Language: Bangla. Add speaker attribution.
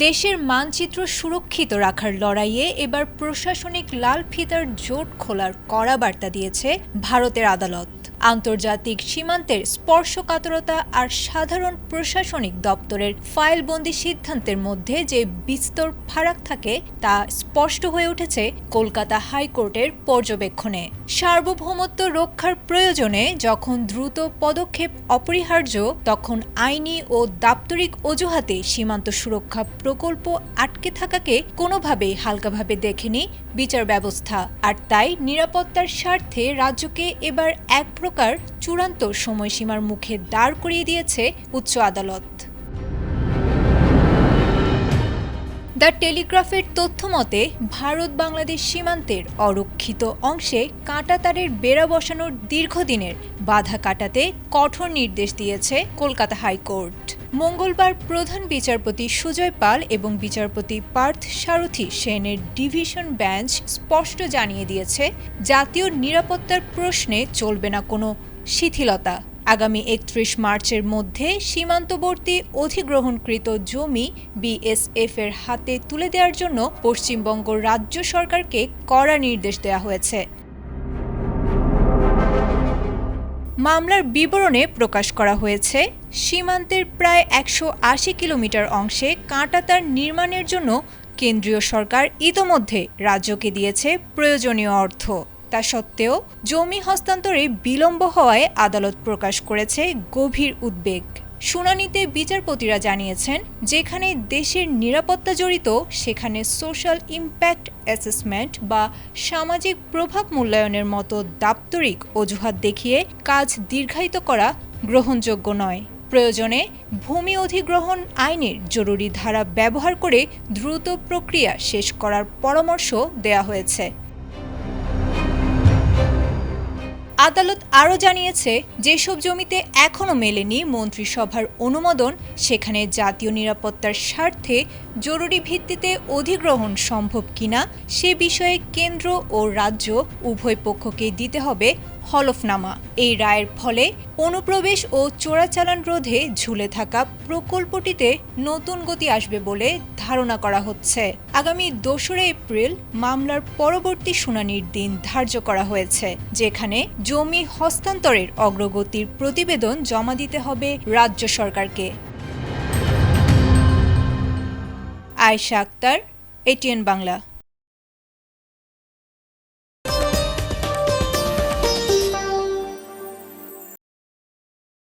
Speaker 1: দেশের মানচিত্র সুরক্ষিত রাখার লড়াইয়ে এবার প্রশাসনিক লাল ফিতার জোট খোলার কড়া বার্তা দিয়েছে ভারতের আদালত। আন্তর্জাতিক সীমান্তের স্পর্শকাতরতা আর সাধারণ প্রশাসনিক দপ্তরের ফাইলবন্দি সিদ্ধান্তের মধ্যে যে বিস্তর ফারাক থাকে তা স্পষ্ট হয়ে উঠেছে কলকাতা হাইকোর্টের পর্যবেক্ষণে। সার্বভৌমত্ব রক্ষার প্রয়োজনে যখন দ্রুত পদক্ষেপ অপরিহার্য, তখন আইনি ও দাপ্তরিক অজুহাতে সীমান্ত সুরক্ষা প্রকল্প আটকে থাকাকে কোনোভাবেই হালকাভাবে দেখেনি বিচার ব্যবস্থা। আর তাই নিরাপত্তার স্বার্থে রাজ্যকে এবার এক প্রকার চূড়ান্ত সময়সীমার মুখে দাঁড় করিয়ে দিয়েছে উচ্চ আদালত। দ্য টেলিগ্রাফের তথ্যমতে ভারত বাংলাদেশ সীমান্তের অরক্ষিত অংশে কাঁটাতারের বেড়া বসানোর দীর্ঘদিনের বাধা কাটাতে কঠোর নির্দেশ দিয়েছে কলকাতা হাইকোর্ট। মঙ্গলবার প্রধান বিচারপতি সুজয় পাল এবং বিচারপতি পার্থ সারথী সেনের ডিভিশন বেঞ্চ স্পষ্ট জানিয়ে দিয়েছে, জাতীয় নিরাপত্তার প্রশ্নে চলবে না কোনো শিথিলতা। আগামী ৩১ মার্চের মধ্যে সীমান্তবর্তী অধিগ্রহণকৃত জমি বিএসএফ এর হাতে তুলে দেওয়ার জন্য পশ্চিমবঙ্গ রাজ্য সরকারকে কড়া নির্দেশ দেওয়া হয়েছে। মামলার বিবরণে প্রকাশ করা হয়েছে, সীমান্তের প্রায় ১৮০ কিলোমিটার অংশে কাঁটাতার নির্মাণের জন্য কেন্দ্রীয় সরকার ইতোমধ্যে রাজ্যকে দিয়েছে প্রয়োজনীয় অর্থ। তা সত্ত্বেও জমি হস্তান্তরে বিলম্ব হওয়ায় আদালত প্রকাশ করেছে গভীর উদ্বেগ। শুনানিতে বিচারপতিরা জানিয়েছেন, যেখানে দেশের নিরাপত্তা জড়িত সেখানে সোশ্যাল ইম্প্যাক্ট অ্যাসেসমেন্ট বা সামাজিক প্রভাব মূল্যায়নের মতো দাপ্তরিক অজুহাত দেখিয়ে কাজ দীর্ঘায়িত করা গ্রহণযোগ্য নয়। প্রয়োজনে ভূমি অধিগ্রহণ আইনের জরুরি ধারা ব্যবহার করে দ্রুত প্রক্রিয়া শেষ করার পরামর্শ দেওয়া হয়েছে। আদালত আরও জানিয়েছে, যেসব জমিতে এখনও মেলেনি মন্ত্রিসভার অনুমোদন, সেখানে জাতীয় নিরাপত্তার স্বার্থে জরুরি ভিত্তিতে অধিগ্রহণ সম্ভব কিনা সে বিষয়ে কেন্দ্র ও রাজ্য উভয় পক্ষকেই দিতে হবে হলফনামা। এই রায়ের ফলে অনুপ্রবেশ ও চোরাচালান রোধে ঝুলে থাকা প্রকল্পটিতে নতুন গতি আসবে বলে ধারণা করা হচ্ছে। আগামী ২রা এপ্রিল মামলার পরবর্তী শুনানির দিন ধার্য করা হয়েছে, যেখানে জমি হস্তান্তরের অগ্রগতির প্রতিবেদন জমা দিতে হবে রাজ্য সরকারকে। আয়েশা আক্তার, এটিএন বাংলা।